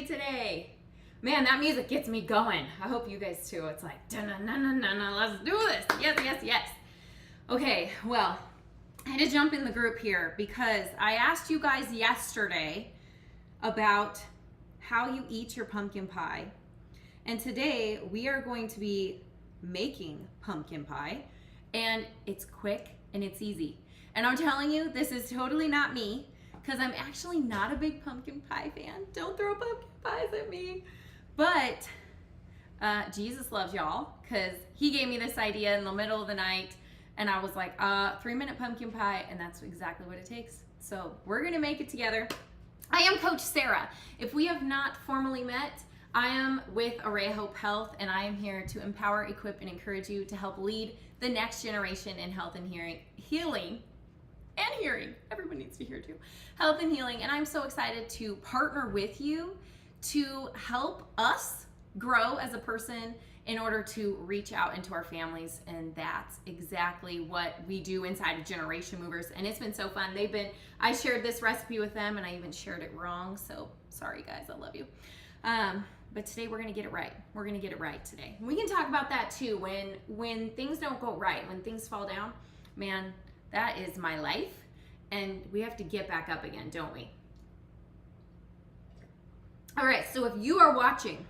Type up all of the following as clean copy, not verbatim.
today. Man, that music gets me going. I hope you guys too. It's like, na-na-na-na-na, let's do this. Yes, yes, yes. Okay, well, I had to jump in the group here because I asked you guys yesterday about how you eat your pumpkin pie. And today we are going to be making pumpkin pie, and it's quick and it's easy. And I'm telling you, this is totally not me because I'm actually not a big pumpkin pie fan. Don't throw pumpkin pies at me. But Jesus loves y'all because he gave me this idea in the middle of the night, and I was like, 3-minute pumpkin pie, and that's exactly what it takes. So we're gonna make it together. I am Coach Sarah. If we have not formally met, I am with Array Hope Health, and I am here to empower, equip, and encourage you to help lead the next generation in health and healing. Everyone needs to hear too. Health and healing. And I'm so excited to partner with you to help us grow as a person in order to reach out into our families. And that's exactly what we do inside of Generation Movers. And it's been so fun. I shared this recipe with them, and I even shared it wrong. So sorry guys, I love you. But today we're gonna get it right. We're gonna get it right today. We can talk about that too. When things don't go right, when things fall down, man, that is my life. And we have to get back up again, don't we? All right, so if you are watching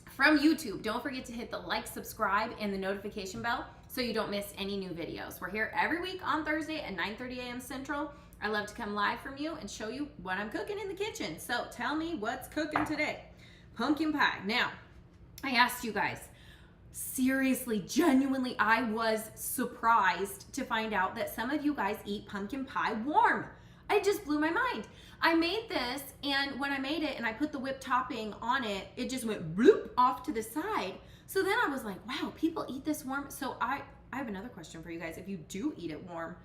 from YouTube, don't forget to hit the like, subscribe, and the notification bell so you don't miss any new videos. We're here every week on Thursday at 9:30 a.m. Central. I love to come live from you and show you what I'm cooking in the kitchen. So tell me what's cooking today. Pumpkin pie. Now, I asked you guys, seriously, genuinely, I was surprised to find out that some of you guys eat pumpkin pie warm. It just blew my mind. I made this, and when I made it and I put the whipped topping on it, it just went bloop off to the side. So then I was like, wow, people eat this warm. So I have another question for you guys. If you do eat it warm,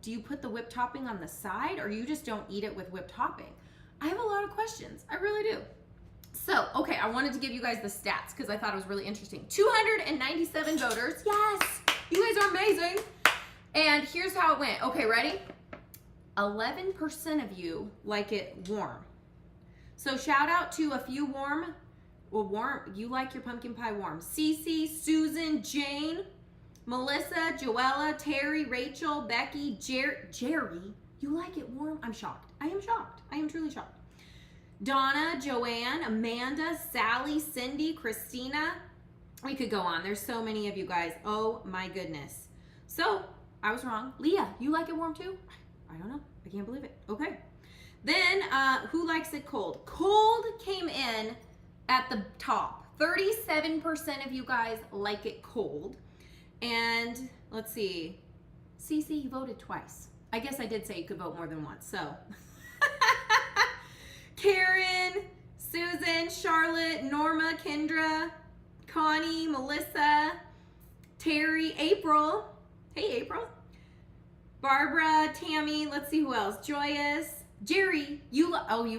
do you put the whipped topping on the side, or you just don't eat it with whipped topping? I have a lot of questions. I really do. So, okay, I wanted to give you guys the stats because I thought it was really interesting. 297 voters. Yes, you guys are amazing. And here's how it went. Okay, ready? 11% of you like it warm. So shout out to a few you like your pumpkin pie warm. Cece, Susan, Jane, Melissa, Joella, Terry, Rachel, Becky, Jerry, you like it warm? I'm shocked. I am shocked. I am truly shocked. Donna, Joanne, Amanda, Sally, Cindy, Christina. We could go on. There's so many of you guys. Oh my goodness. So I was wrong. Leah, you like it warm too? I don't know. I can't believe it. Okay. Then who likes it cold? Cold came in at the top. 37% of you guys like it cold. And let's see. Cece, you voted twice. I guess I did say you could vote more than once. So Karen, Susan, Charlotte, Norma, Kendra, Connie, Melissa, Terry, April. Hey, April. Barbara, Tammy, let's see who else. Joyous, Jerry, you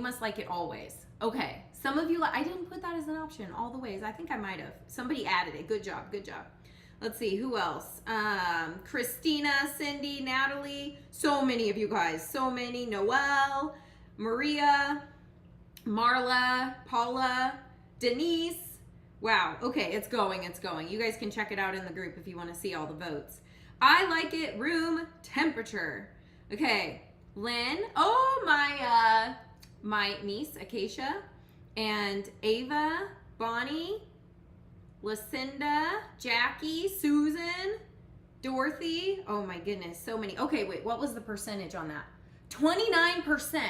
must like it always. Okay, some of you, I didn't put that as an option all the ways. I think I might have. Somebody added it. Good job, good job. Let's see, who else? Christina, Cindy, Natalie, so many of you guys, so many. Noelle, Maria, Marla, Paula, Denise. Wow, okay, it's going, it's going. You guys can check it out in the group if you want to see all the votes. I like it room temperature. Okay, Lynn. Oh, my niece, Acacia, and Ava, Bonnie, Lucinda, Jackie, Susan, Dorothy. Oh my goodness, so many. Okay, wait, what was the percentage on that? 29%.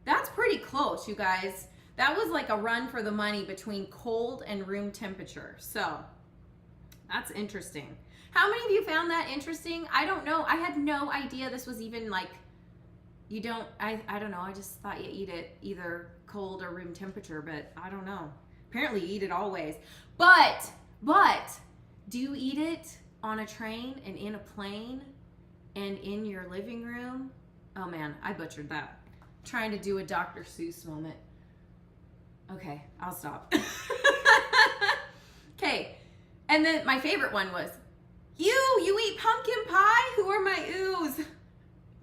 That's pretty close, you guys. That was like a run for the money between cold and room temperature. So that's interesting. How many of you found that interesting? I don't know. I had no idea this was even like, I don't know. I just thought you eat it either cold or room temperature, but I don't know. Apparently you eat it always. But, do you eat it on a train and in a plane and in your living room? Oh man, I butchered that. Trying to do a Dr. Seuss moment. Okay, I'll stop. Okay, and then my favorite one was, you eat pumpkin pie? Who are my oohs?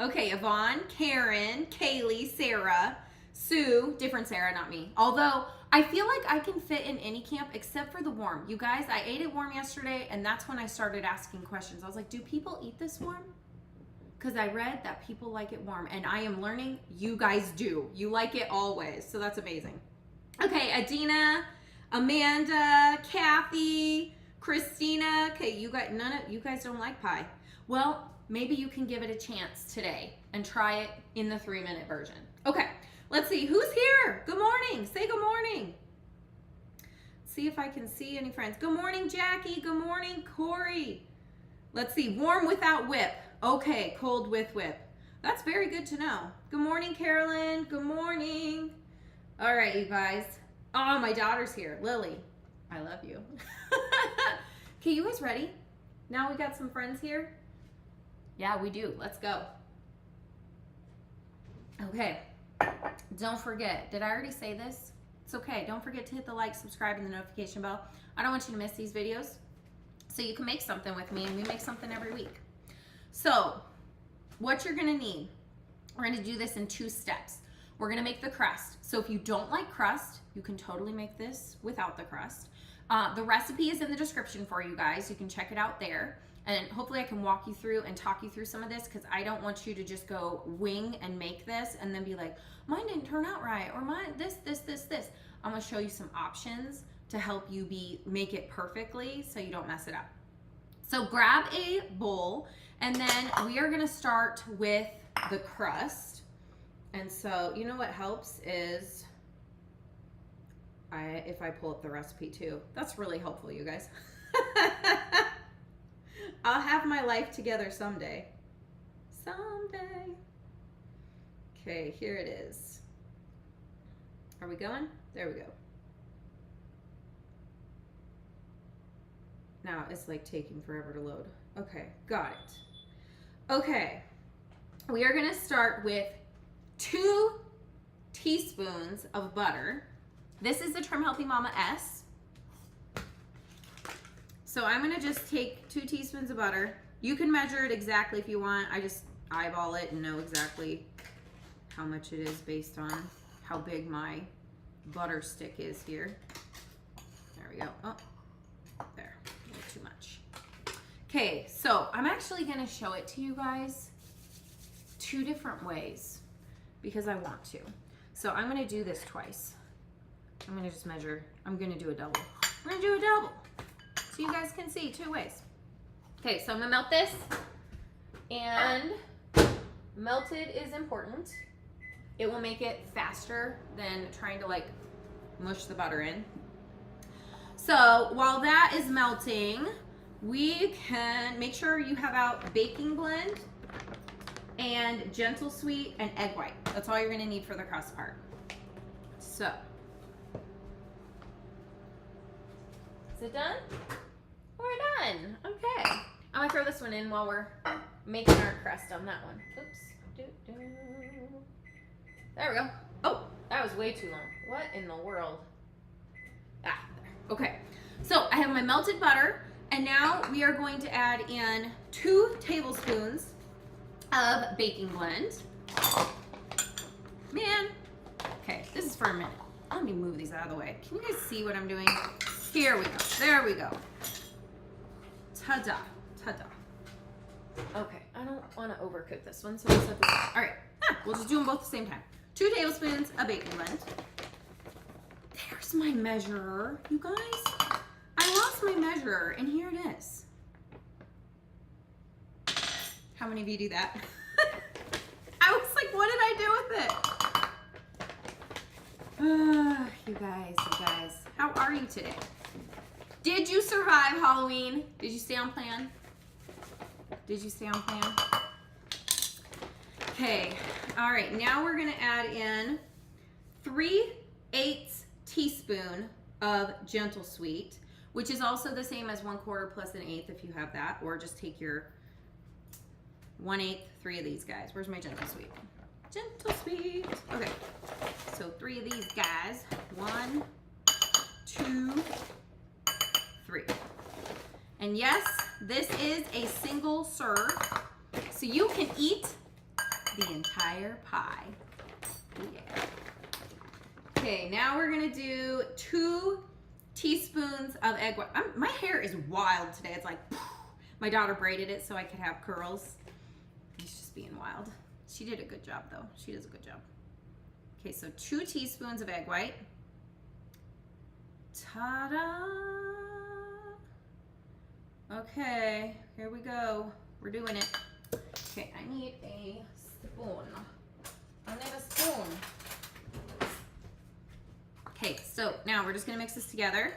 Okay, Yvonne, Karen, Kaylee, Sarah, Sue, different Sarah, not me. Although I feel like I can fit in any camp except for the warm. You guys, I ate it warm yesterday, and that's when I started asking questions. I was like, do people eat this warm? Because I read that people like it warm, and I am learning you guys do. You like it always, so that's amazing. Okay, Adina, Amanda, Kathy, Christina. Okay, you guys don't like pie. Well, maybe you can give it a chance today and try it in the 3-minute version. Okay, let's see who's here. Good morning. Say good morning. See if I can see any friends. Good morning, Jackie. Good morning, Corey. Let's see, warm without whip. Okay, cold with whip. That's very good to know. Good morning, Carolyn. Good morning. All right, you guys. Oh, my daughter's here. Lily, I love you. Okay, you guys ready? Now we got some friends here. Yeah, we do. Let's go. Okay, don't forget. Did I already say this? It's okay. Don't forget to hit the like, subscribe, and the notification bell. I don't want you to miss these videos so you can make something with me, and we make something every week. So what you're going to need, we're going to do this in 2 steps. We're going to make the crust. So if you don't like crust, you can totally make this without the crust. The recipe is in the description for you guys. You can check it out there. And hopefully I can walk you through and talk you through some of this, because I don't want you to just go wing and make this and then be like, mine didn't turn out right, or mine this. I'm going to show you some options to help you make it perfectly so you don't mess it up. So grab a bowl, and then we are going to start with the crust. And so, you know what helps is if I pull up the recipe too. That's really helpful, you guys. I'll have my life together someday. Someday. Okay, here it is. Are we going? There we go. Now it's like taking forever to load. Okay, got it. Okay, we are gonna start with 2 teaspoons of butter. This is the Trim Healthy Mama S. So I'm gonna just take 2 teaspoons of butter. You can measure it exactly if you want. I just eyeball it and know exactly how much it is based on how big my butter stick is here. There we go. Oh, there, a little too much. Okay, so I'm actually gonna show it to you guys 2 different ways because I want to. So I'm gonna do this twice. I'm gonna just measure. I'm gonna do a double. We're gonna do a double so you guys can see 2 ways. Okay, so I'm gonna melt this, and melted is important. It will make it faster than trying to like mush the butter in. So while that is melting, we can make sure you have out baking blend and gentle sweet and egg white. That's all you're gonna need for the crust part. So, is it done? We're done. Okay. I'm gonna throw this one in while we're making our crust on that one. Oops. There we go. Oh, that was way too long. What in the world? Ah, there. Okay. So I have my melted butter, and now we are going to add in 2 tablespoons of baking blend. Man. Okay, this is for a minute. Let me move these out of the way. Can you guys see what I'm doing? Here we go. There we go. Ta-da. Ta-da. Okay, I don't want to overcook this one, so we'll set this aside. All right, we'll just do them both at the same time. 2 tablespoons of baking blend. There's my measurer, you guys. I lost my measurer, and here it is. How many of you do that? I was like, what did I do with it? You guys, how are you today? Did you survive Halloween? Did you stay on plan? Did you stay on plan? Okay, all right, now we're gonna add in 3/8 teaspoon of gentle sweet, which is also the same as 1/4 plus 1/8 if you have that, or just take your 1/8, 3 of these guys. Where's my gentle sweet? Gentle sweet. Okay, so 3 of these guys. 1, 2, 3. And yes, this is a single serve, so you can eat the entire pie. Yeah. Okay, now we're gonna do 2 teaspoons of egg white. My hair is wild today. It's like, my daughter braided it so I could have curls. It's just being wild. She did a good job though. She does a good job. Okay, so 2 teaspoons of egg white. Ta-da! Okay, here we go. We're doing it. Okay, I need a spoon. I need a spoon. Okay, so now we're just gonna mix this together.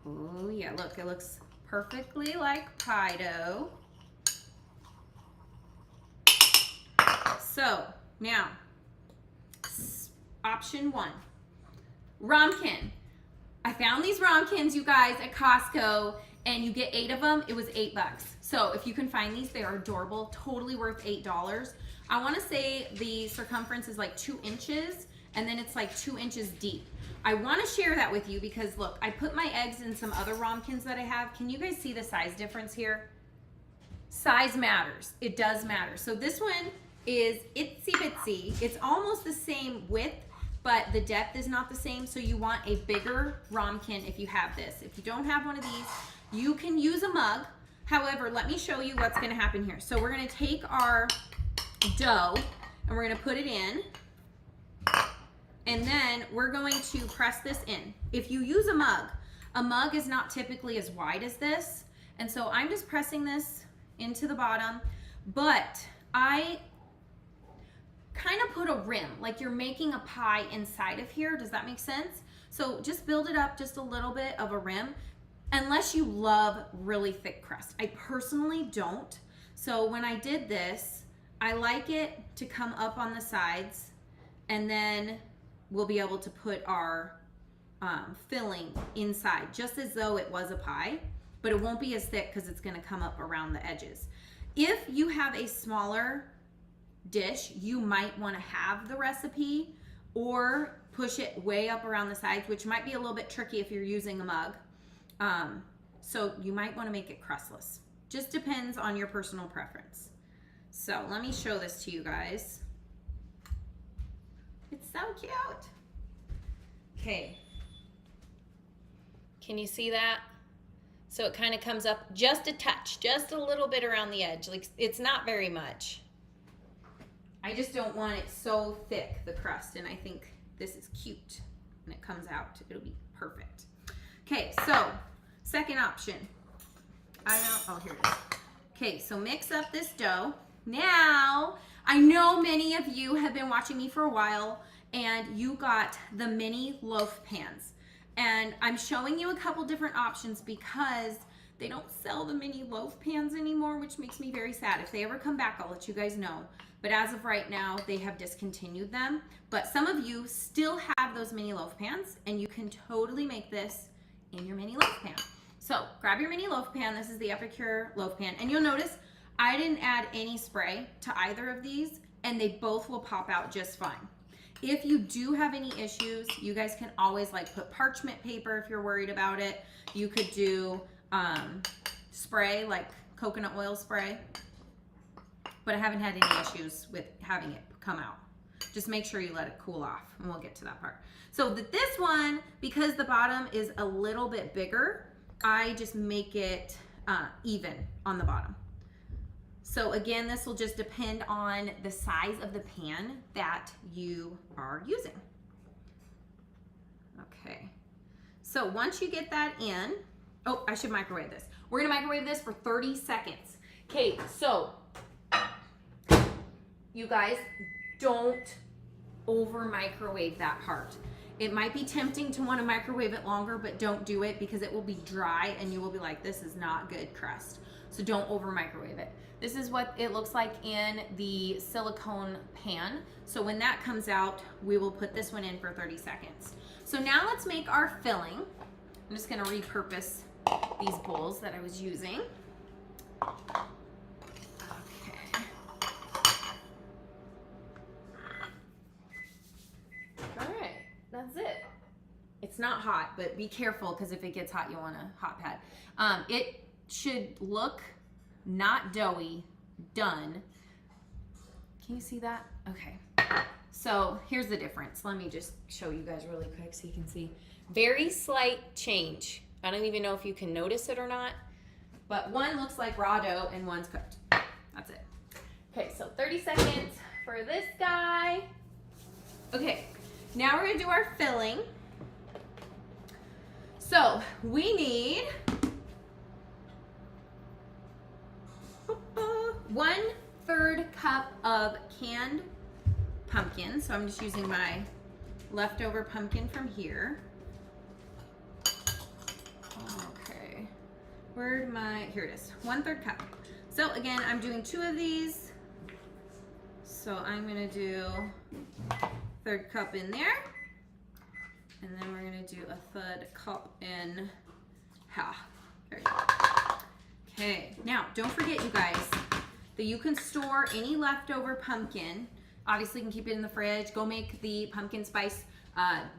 Oh yeah, look, it looks perfectly like pie dough. So now, option 1, ramekin. I found these ramekins, you guys, at Costco, and you get 8 of them. It was $8. So if you can find these, they are adorable, totally worth $8. I want to say the circumference is like 2 inches, and then it's like 2 inches deep. I want to share that with you because look, I put my eggs in some other ramekins that I have. Can you guys see the size difference here? Size matters. It does matter. So this one is itsy bitsy. It's almost the same width, but the depth is not the same. So you want a bigger ramekin if you have this. If you don't have one of these, you can use a mug. However, let me show you what's going to happen here. So we're going to take our dough and we're going to put it in, and then we're going to press this in. If you use a mug is not typically as wide as this, and so I'm just pressing this into the bottom, but I kind of put a rim, like you're making a pie inside of here. Does that make sense? So just build it up just a little bit of a rim, unless you love really thick crust. I personally don't. So when I did this, I like it to come up on the sides, and then we'll be able to put our filling inside, just as though it was a pie, but it won't be as thick because it's going to come up around the edges. If you have a smaller dish, you might want to have the recipe or push it way up around the sides, which might be a little bit tricky if you're using a mug. So you might want to make it crustless. Just depends on your personal preference. So let me show this to you guys. It's so cute. Okay. Can you see that? So it kind of comes up just a touch, just a little bit around the edge. Like, it's not very much. I just don't want it so thick, the crust, and I think this is cute. When it comes out, it'll be perfect. Okay, so second option. Oh, here it is. Okay, so mix up this dough. Now, I know many of you have been watching me for a while and you got the mini loaf pans. And I'm showing you a couple different options because they don't sell the mini loaf pans anymore, which makes me very sad. If they ever come back, I'll let you guys know. But as of right now, they have discontinued them. But some of you still have those mini loaf pans, and you can totally make this in your mini loaf pan. So grab your mini loaf pan. This is the Epicure loaf pan. And you'll notice I didn't add any spray to either of these, and they both will pop out just fine. If you do have any issues, you guys can always like put parchment paper if you're worried about it. You could do spray, like coconut oil spray, but I haven't had any issues with having it come out. Just make sure you let it cool off, and we'll get to that part. So this one, because the bottom is a little bit bigger, I just make it even on the bottom. So again, this will just depend on the size of the pan that you are using. Okay, so once you get that in, oh, I should microwave this. We're gonna microwave this for 30 seconds. Okay, so you guys, don't over microwave that part. It might be tempting to want to microwave it longer, but don't do it because it will be dry and you will be like, this is not good crust. So don't over microwave it. This is what it looks like in the silicone pan. So when that comes out, we will put this one in for 30 seconds. So now let's make our filling. I'm just gonna repurpose these bowls that I was using. Okay. All right, that's it. It's not hot, but be careful because if it gets hot, you'll want a hot pad. It should look not doughy, done. Can you see that? Okay. So here's the difference. Let me just show you guys really quick so you can see. Very slight change. I don't even know if you can notice it or not, but one looks like raw dough and one's cooked. That's it. Okay, so 30 seconds for this guy. Okay, now we're gonna do our filling. So we need 1/3 cup of canned pumpkin. So I'm just using my leftover pumpkin from here. Okay, here it is, 1/3 cup. So again, I'm doing 2 of these. So I'm gonna do 1/3 cup in there. And then we're gonna do a 1/3 cup in half. There you go. Okay, now don't forget, you guys, that you can store any leftover pumpkin. Obviously, you can keep it in the fridge. Go make the pumpkin spice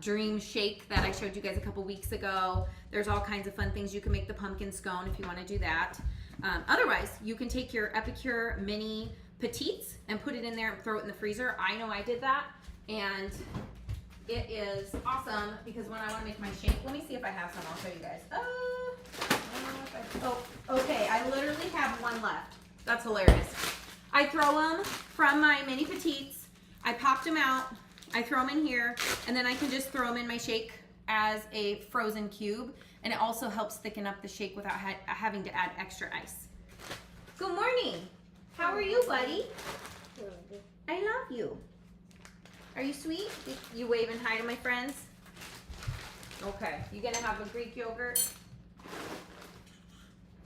dream shake that I showed you guys a couple weeks ago. There's all kinds of fun things. You can make the pumpkin scone if you want to do that. Otherwise, you can take your Epicure mini petites and put it in there and throw it in the freezer. I know I did that, and it is awesome because when I want to make my shake, let me see if I have some. I'll show you guys. Oh, okay. I literally have one left. That's hilarious. I throw them from my mini petites. I popped them out. I throw them in here, and then I can just throw them in my shake as a frozen cube, and it also helps thicken up the shake without having to add extra ice. Good morning. How are you, buddy? I love you. Are you sweet? You waving hi to my friends? Okay. You gonna have a Greek yogurt?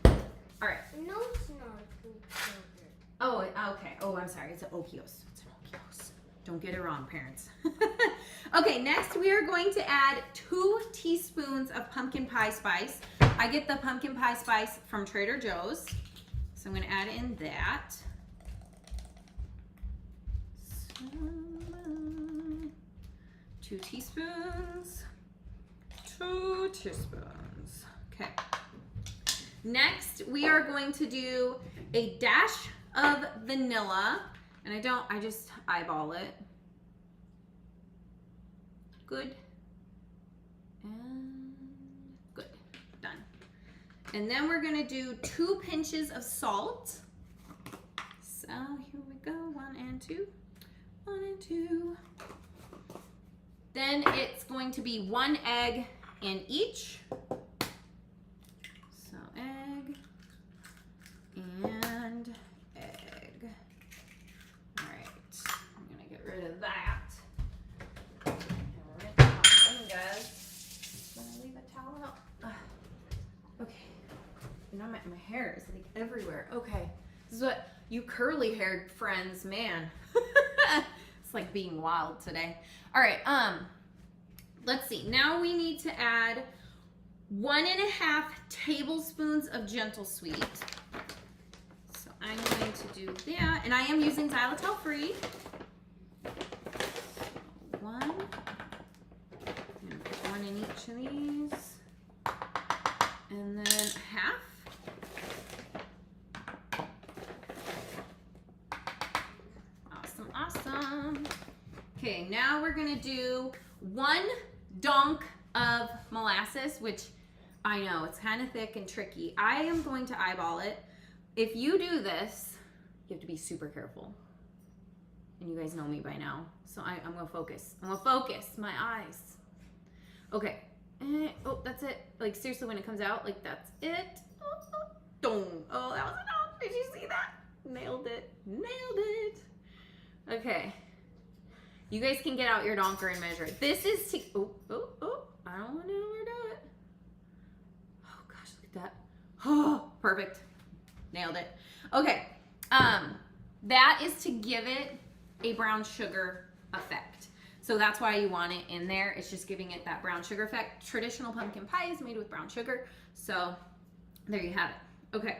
All right. No, it's not Greek yogurt. Oh, okay. Oh, I'm sorry. It's an Okios. It's an Okios. Don't get it wrong, parents. Okay, next we are going to add 2 teaspoons of pumpkin pie spice. I get the pumpkin pie spice from Trader Joe's. So I'm going to add in that. 2 teaspoons. 2 teaspoons. Okay. Next, we are going to do a dash of vanilla. And I just eyeball it. Good. And good. Done. And then we're gonna do 2 pinches of salt. So here we go, 1 and 2. 1 and 2. Then it's going to be 1 egg in each. So egg and egg. All right, I'm gonna get rid of that. And we're gonna do my fingers. Gonna leave a towel out. Okay. Now my hair is like everywhere. Okay. This is what you curly haired friends, man. It's like being wild today. All right, let's see. Now we need to add 1.5 tablespoons of gentle sweet. So I'm going to do that, and I am using xylitol free. So 1. I'm gonna put 1 in each of these, and then half. Awesome. Okay, now we're gonna do 1 donk of molasses, which I know it's kind of thick and tricky. I am going to eyeball it. If you do this, you have to be super careful. And you guys know me by now. So I'm gonna focus. I'm gonna focus my eyes. Okay. Oh, that's it. Like seriously, when it comes out, like that's it. Oh, that was enough. Did you see that? Nailed it. Nailed it. Okay. You guys can get out your donker and measure it. This is to, I don't want to overdo it. Oh gosh, look at that. Oh, perfect. Nailed it. Okay. That is to give it a brown sugar effect. So that's why you want it in there. It's just giving it that brown sugar effect. Traditional pumpkin pie is made with brown sugar. So there you have it. Okay.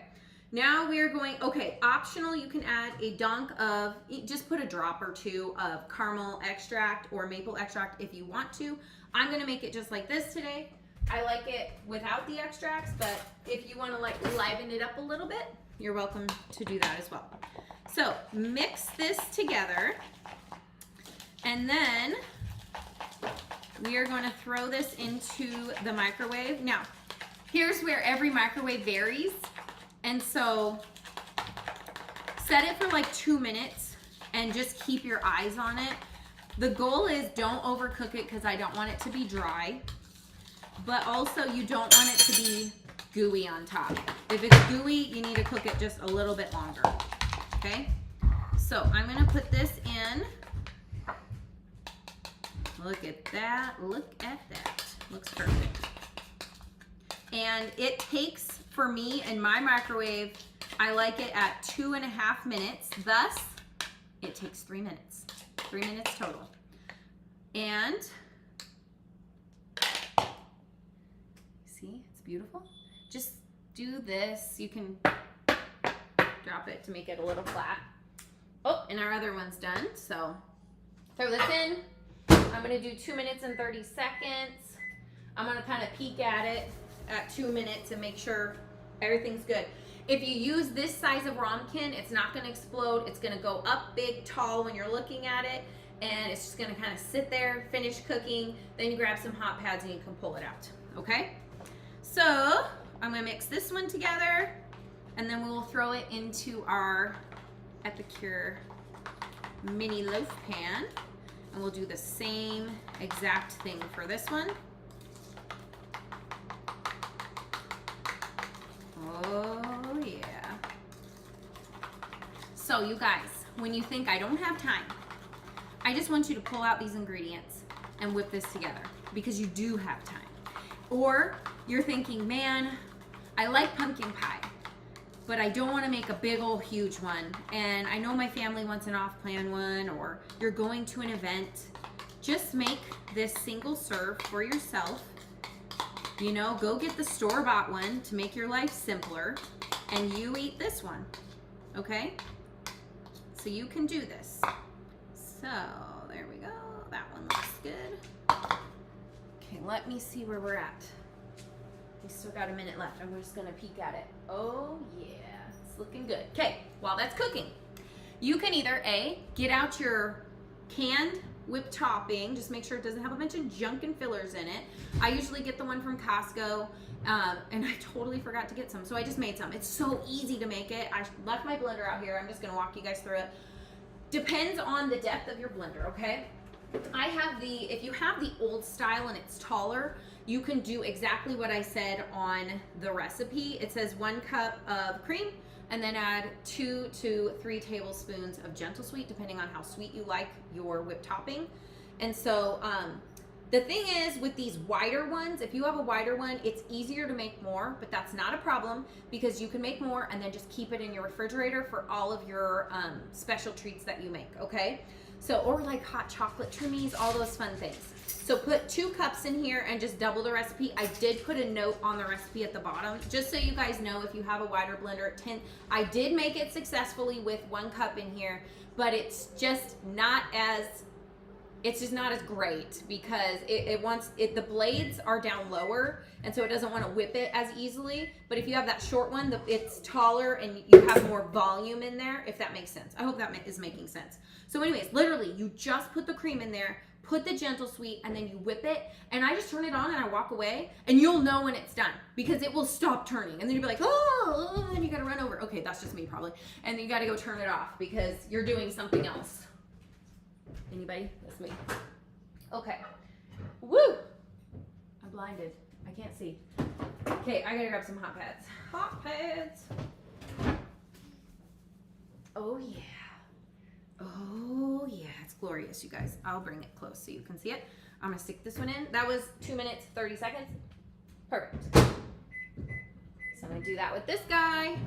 Now we're going, okay, optional, you can add a dunk of, just put a drop or 2 of caramel extract or maple extract if you want to. I'm going to make it just like this today. I like it without the extracts, but if you want to like liven it up a little bit, you're welcome to do that as well. So mix this together, and then we are going to throw this into the microwave. Now, here's where every microwave varies, and so set it for like 2 minutes and just keep your eyes on it. The goal is don't overcook it because I don't want it to be dry, but also you don't want it to be gooey on top. If it's gooey, you need to cook it just a little bit longer, okay? So I'm gonna put this in. Look at that, look at that. Looks perfect. And it takes, for me in my microwave, I like it at 2.5 minutes. Thus, it takes 3 minutes. 3 minutes total. And see, it's beautiful. Just do this. You can drop it to make it a little flat. Oh, and our other one's done. So throw this in. I'm gonna do 2 minutes and 30 seconds. I'm gonna kind of peek at it at 2 minutes and make sure everything's good. If you use this size of ramekin, it's not gonna explode. It's gonna go up big, tall when you're looking at it, and it's just gonna kind of sit there, finish cooking, then you grab some hot pads and you can pull it out, okay? So I'm gonna mix this one together, and then we'll throw it into our Epicure mini loaf pan, and we'll do the same exact thing for this one. Oh yeah. So you guys, when you think I don't have time, I just want you to pull out these ingredients and whip this together, because you do have time. Or you're thinking, man, I like pumpkin pie, but I don't want to make a big old huge one, and I know my family wants an off-plan one, or you're going to an event. Just make this single serve for yourself. You know, go get the store-bought one to make your life simpler, and you eat this one, okay? So you can do this. So there we go. That one looks good. Okay, let me see where we're at. We still got a minute left. I'm just gonna peek at it. Oh yeah, it's looking good. Okay, while that's cooking, you can either A, get out your canned whipped topping, just make sure it doesn't have a bunch of junk and fillers in it. I usually get the one from Costco, and I totally forgot to get some, so I just made some. It's so easy to make it. I left my blender out here. I'm just gonna walk you guys through it. Depends on the depth of your blender, okay? I have if you have the old style and it's taller, you can do exactly what I said on the recipe. It says 1 cup of cream, and then add 2 to 3 tablespoons of gentle sweet, depending on how sweet you like your whipped topping. And so the thing is, with these wider ones, if you have a wider one, it's easier to make more, but that's not a problem, because you can make more and then just keep it in your refrigerator for all of your special treats that you make, okay? So, or like hot chocolate trimmies, all those fun things. So put 2 cups in here and just double the recipe. I did put a note on the recipe at the bottom, just so you guys know if you have a wider blender. I did make it successfully with 1 cup in here, but it's just not as great, because the blades are down lower, and so it doesn't want to whip it as easily. But if you have that short one, it's taller and you have more volume in there, if that makes sense. I hope that is making sense. So anyways, literally, you just put the cream in there, put the gentle sweet, and then you whip it. And I just turn it on and I walk away, and you'll know when it's done, because it will stop turning. And then you'll be like, oh, and you gotta run over. Okay, that's just me probably. And then you gotta go turn it off because you're doing something else. Anybody? That's me. Okay. Woo! I'm blinded. I can't see. Okay, I gotta grab some hot pads. Hot pads. Oh yeah. Oh yeah, it's glorious, you guys. I'll bring it close so you can see it. I'm gonna stick this one in. That was 2 minutes, 30 seconds. Perfect. So I'm gonna do that with this guy.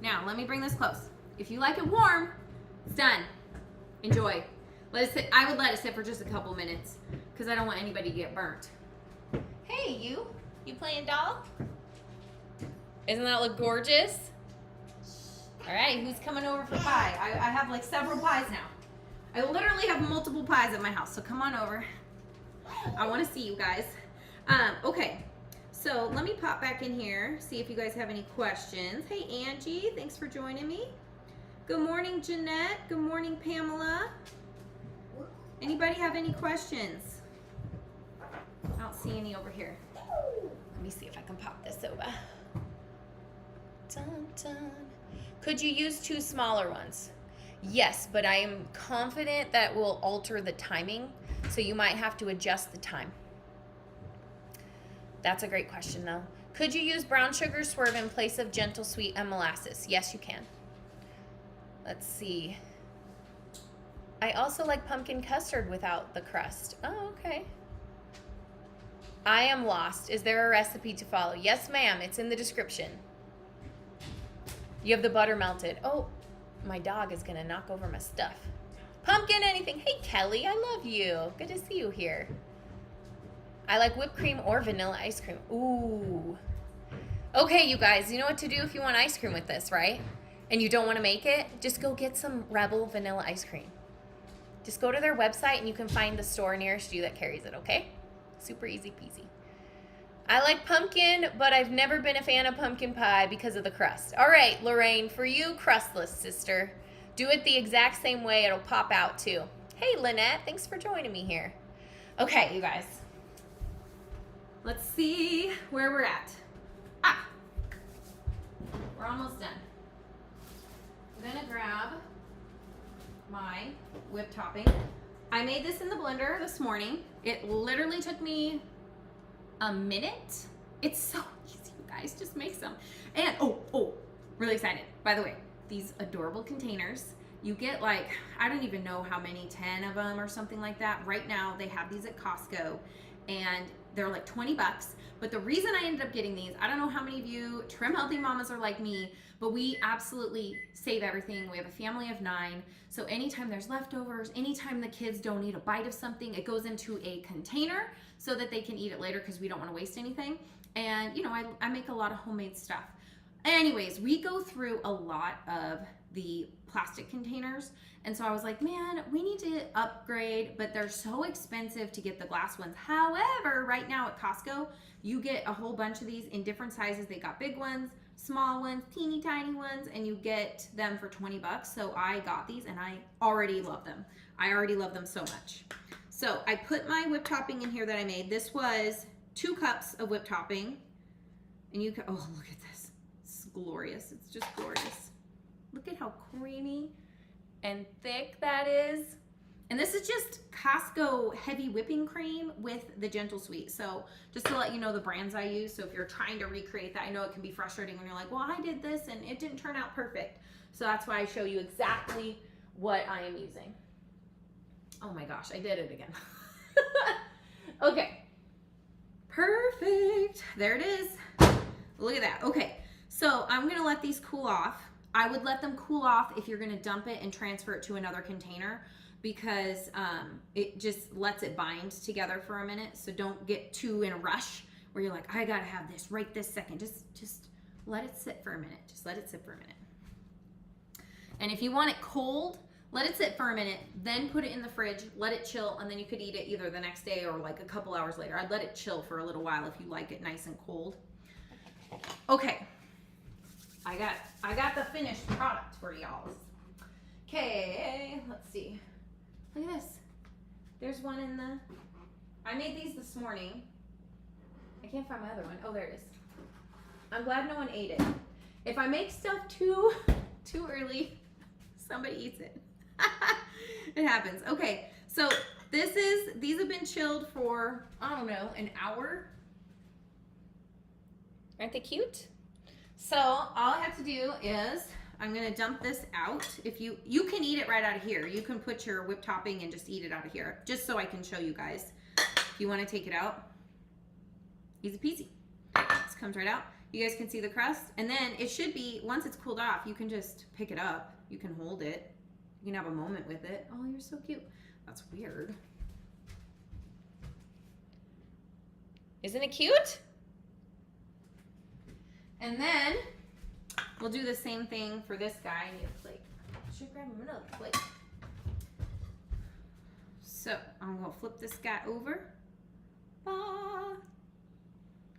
Now, let me bring this close. If you like it warm, it's done. Enjoy. Let it sit. I would let it sit for just a couple minutes, because I don't want anybody to get burnt. Hey, you playing doll? Doesn't that look gorgeous? All right, who's coming over for pie? I have like several pies now. I literally have multiple pies at my house, so come on over. I want to see you guys. Okay, so let me pop back in here, see if you guys have any questions. Hey, Angie, thanks for joining me. Good morning, Jeanette. Good morning, Pamela. Anybody have any questions? I don't see any over here. Let me see if I can pop this over. Dun, dun. Could you use 2 smaller ones? Yes, but I am confident that will alter the timing, so you might have to adjust the time. That's a great question, though. Could you use brown sugar swerve in place of gentle sweet and molasses? Yes, you can. Let's see. I also like pumpkin custard without the crust. Oh, okay. I am lost. Is there a recipe to follow? Yes, ma'am. It's in the description. You have the butter melted. Oh, my dog is going to knock over my stuff. Pumpkin anything. Hey, Kelly, I love you. Good to see you here. I like whipped cream or vanilla ice cream. Ooh. Okay, you guys, you know what to do if you want ice cream with this, right? And you don't want to make it? Just go get some Rebel vanilla ice cream. Just go to their website and you can find the store nearest you that carries it, okay? Super easy peasy. I like pumpkin, but I've never been a fan of pumpkin pie because of the crust. All right, Lorraine, for you, crustless, sister. Do it the exact same way. It'll pop out, too. Hey, Lynette, thanks for joining me here. Okay, you guys. Let's see where we're at. We're almost done. I'm gonna grab my whipped topping. I made this in the blender this morning. It literally took me a minute. It's so easy, you guys. Just make some. And, really excited. By the way, these adorable containers, you get like, I don't even know how many, 10 of them or something like that. Right now, they have these at Costco, and they're like 20 bucks. But the reason I ended up getting these, I don't know how many of you trim healthy mamas are like me, but we absolutely save everything. We have a family of 9. So anytime there's leftovers, anytime the kids don't eat a bite of something, it goes into a container so that they can eat it later because we don't want to waste anything. And you know, I make a lot of homemade stuff. Anyways, we go through a lot of the plastic containers. And so I was like, man, we need to upgrade, but they're so expensive to get the glass ones. However, right now at Costco, you get a whole bunch of these in different sizes. They got big ones, small ones, teeny tiny ones, and you get them for 20 bucks. So I got these and I already love them. I already love them so much. So I put my whipped topping in here that I made. This was 2 cups of whipped topping. And you can, oh, look at this. It's glorious. It's just glorious. Look at how creamy and thick that is. And this is just Costco heavy whipping cream with the gentle sweet. So just to let you know the brands I use. So if you're trying to recreate that, I know it can be frustrating when you're like, well, I did this and it didn't turn out perfect. So that's why I show you exactly what I am using. Oh my gosh, I did it again. Okay, perfect. There it is. Look at that. Okay, so I'm gonna let these cool off. I would let them cool off if you're gonna dump it and transfer it to another container, because it just lets it bind together for a minute. So don't get too in a rush where you're like, I gotta have this right this second. Just let it sit for a minute. Just let it sit for a minute. And if you want it cold, let it sit for a minute, then put it in the fridge, let it chill, and then you could eat it either the next day or like a couple hours later. I'd let it chill for a little while if you like it nice and cold. Okay, I got the finished product for y'all. Okay, let's see. Look at this. There's one in the, I made these this morning. I can't find my other one. Oh, there it is. I'm glad no one ate it. If I make stuff too early, somebody eats it. It happens. Okay, so these have been chilled for, I don't know, an hour. Aren't they cute? So all I have to do is, I'm gonna dump this out. If you can eat it right out of here. You can put your whipped topping and just eat it out of here, just so I can show you guys. If you wanna take it out, easy peasy. This comes right out. You guys can see the crust. And then it should be, once it's cooled off, you can just pick it up. You can hold it. You can have a moment with it. Oh, you're so cute. That's weird. Isn't it cute? And then we'll do the same thing for this guy. I need a plate. I should grab him another plate. So I'm gonna flip this guy over.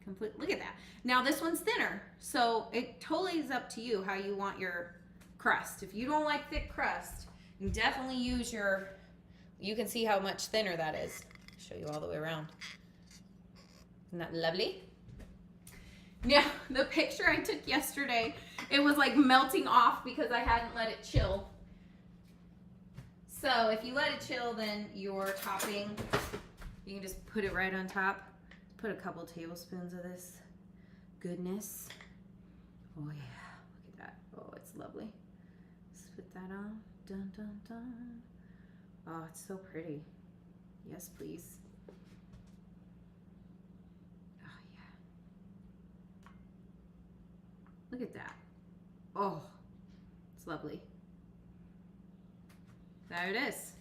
Complete. Look at that. Now this one's thinner, so it totally is up to you how you want your crust. If you don't like thick crust, you definitely use you can see how much thinner that is. Show you all the way around. Isn't that lovely? Now, the picture I took yesterday, it was like melting off because I hadn't let it chill. So if you let it chill, then your topping, you can just put it right on top. Put a couple tablespoons of this goodness. Oh yeah, look at that. Oh, it's lovely. Spit that on. Dun, dun, dun. Oh, it's so pretty. Yes, please. Oh yeah. Look at that. Oh, it's lovely. There it is.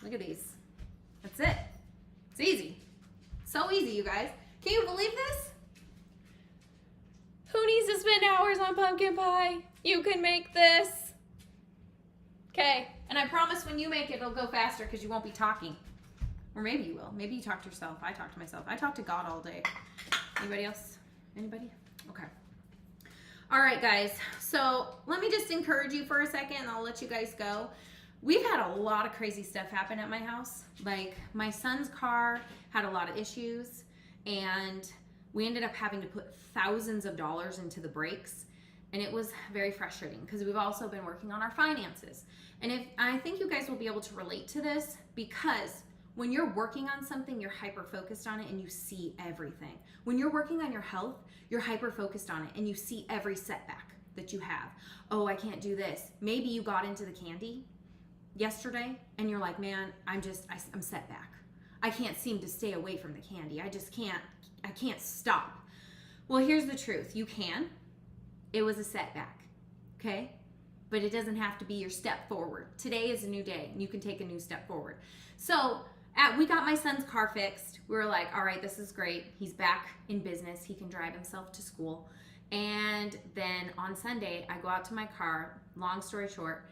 Look at these. That's it. It's easy. So easy, you guys. Can you believe this? Who needs to spend hours on pumpkin pie? You can make this. Okay. And I promise when you make it, it'll go faster because you won't be talking. Or maybe you will. Maybe you talk to yourself. I talk to myself. I talk to God all day. Anybody else? Anybody? Okay. All right, guys. So let me just encourage you for a second and I'll let you guys go. We've had a lot of crazy stuff happen at my house. Like my son's car had a lot of issues and we ended up having to put thousands of dollars into the brakes. And it was very frustrating because we've also been working on our finances. And I think you guys will be able to relate to this because when you're working on something, you're hyper focused on it and you see everything. When you're working on your health, you're hyper focused on it and you see every setback that you have. Oh, I can't do this. Maybe you got into the candy yesterday and you're like, man, I'm set back. I can't seem to stay away from the candy. I can't stop. Well, here's the truth. You can. It was a setback, okay? But it doesn't have to be your step forward. Today is a new day and you can take a new step forward. So we got my son's car fixed. We were like, all right, this is great. He's back in business. He can drive himself to school. And then on Sunday, I go out to my car. Long story short,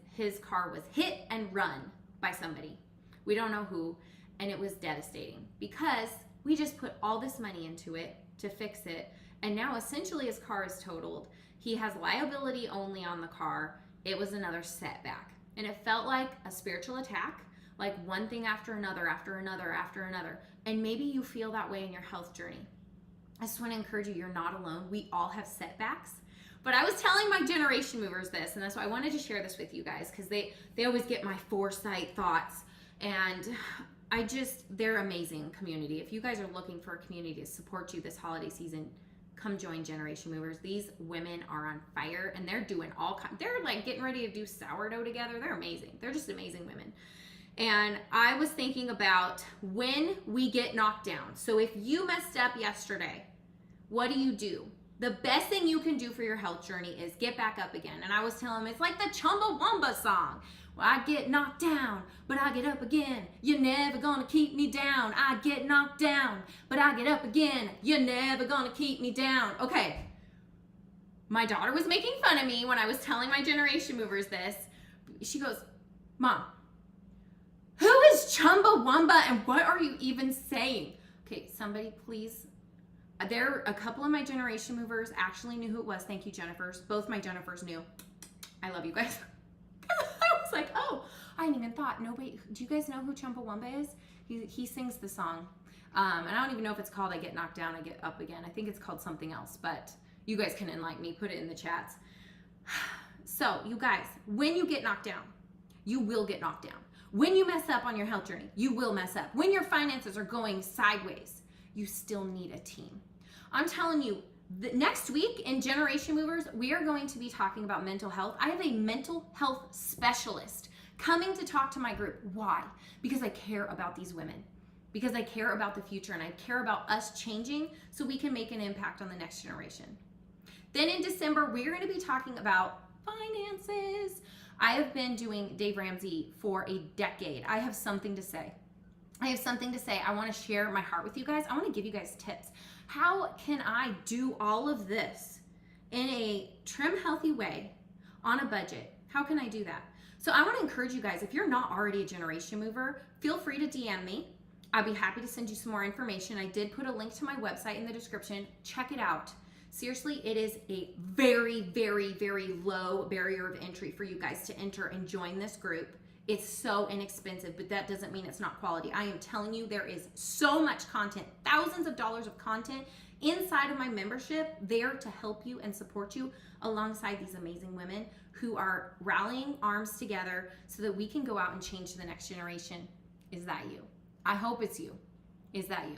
his car was hit and run by somebody. We don't know who, and it was devastating because we just put all this money into it to fix it, and now essentially his car is totaled. He has liability only on the car. It was another setback, and it felt like a spiritual attack, like one thing after another, after another, after another, and maybe you feel that way in your health journey. I just want to encourage you, you're not alone. We all have setbacks. But I was telling my generation movers this, and that's why I wanted to share this with you guys because they always get my foresight thoughts, and they're amazing community. If you guys are looking for a community to support you this holiday season, come join Generation Movers. These women are on fire, and they're doing they're like getting ready to do sourdough together. They're amazing. They're just amazing women. And I was thinking about when we get knocked down. So if you messed up yesterday, what do? The best thing you can do for your health journey is get back up again. And I was telling him, it's like the Chumbawamba song. Well, I get knocked down, but I get up again. You're never gonna keep me down. I get knocked down, but I get up again. You're never gonna keep me down. Okay. My daughter was making fun of me when I was telling my generation movers this. She goes, Mom, who is Chumbawamba and what are you even saying? Okay, somebody please. A couple of my generation movers actually knew who it was. Thank you, Jennifers. Both my Jennifers knew. I love you guys. I was like, oh, I hadn't even thought. Nobody, do you guys know who Chumbawamba is? He sings the song. And I don't even know if it's called I Get Knocked Down, I Get Up Again. I think it's called something else, but you guys can enlighten me. Put it in the chats. So, you guys, when you get knocked down, you will get knocked down. When you mess up on your health journey, you will mess up. When your finances are going sideways, you still need a team. I'm telling you, next week in Generation Movers, we are going to be talking about mental health. I have a mental health specialist coming to talk to my group. Why? Because I care about these women. Because I care about the future and I care about us changing so we can make an impact on the next generation. Then in December, we're going to be talking about finances. I have been doing Dave Ramsey for a decade. I have something to say. I want to share my heart with you guys. I want to give you guys tips. How can I do all of this in a trim, healthy way on a budget? How can I do that? So I want to encourage you guys, if you're not already a generation mover, feel free to DM me. I'd be happy to send you some more information. I did put a link to my website in the description. Check it out. Seriously, it is a very, very, very low barrier of entry for you guys to enter and join this group. It's so inexpensive, but that doesn't mean it's not quality. I am telling you, there is so much content, thousands of dollars of content inside of my membership there to help you and support you alongside these amazing women who are rallying arms together so that we can go out and change the next generation. Is that you? I hope it's you. Is that you?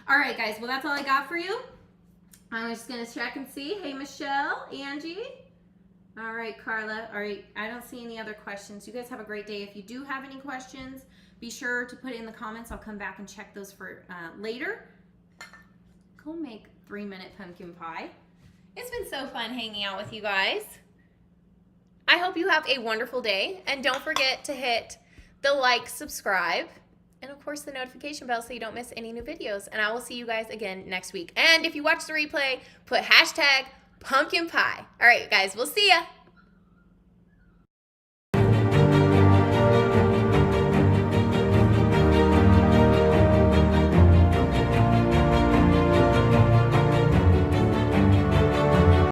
All right, guys. Well, that's all I got for you. I'm just going to check and see. Hey, Michelle, Angie. All right, Carla. All right, I don't see any other questions. You guys have a great day. If you do have any questions, be sure to put it in the comments. I'll come back and check those for later. Go make 3-minute pumpkin pie. It's been so fun hanging out with you guys. I hope you have a wonderful day. And don't forget to hit the like, subscribe, and of course the notification bell so you don't miss any new videos. And I will see you guys again next week. And if you watch the replay, put hashtag pumpkin pie. All right, guys, we'll see ya.